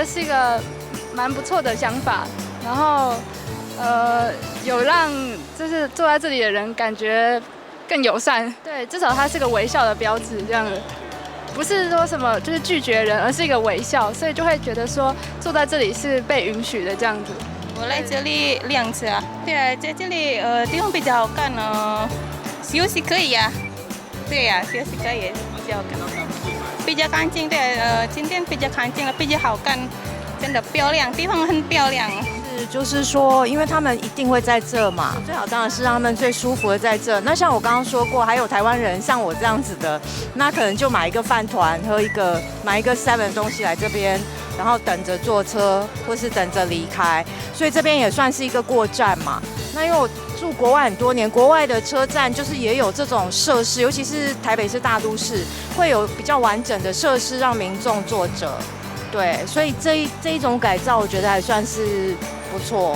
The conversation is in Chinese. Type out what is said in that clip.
是一个蛮不错的想法，然后有让就是坐在这里的人感觉更友善，对，至少它是个微笑的标志，这样的，不是说什么就是拒绝人，而是一个微笑，所以就会觉得说坐在这里是被允许的这样子。我来这里2次啊，对啊，在这里地方比较好看休息可以呀，对呀，休息可以比较好看，比较干净，对，今天比较干净了，比较好看，真的漂亮，地方很漂亮。就是说，因为他们一定会在这嘛，最好当然是让他们最舒服的在这。那像我刚刚说过，还有台湾人像我这样子的，那可能就买一个饭团，买一个 7 的东西来这边，然后等着坐车，或是等着离开。所以这边也算是一个过站嘛。那因为我住国外很多年，国外的车站就是也有这种设施，尤其是台北市大都市，会有比较完整的设施让民众坐着。对，所以这一种改造，我觉得还算是不错。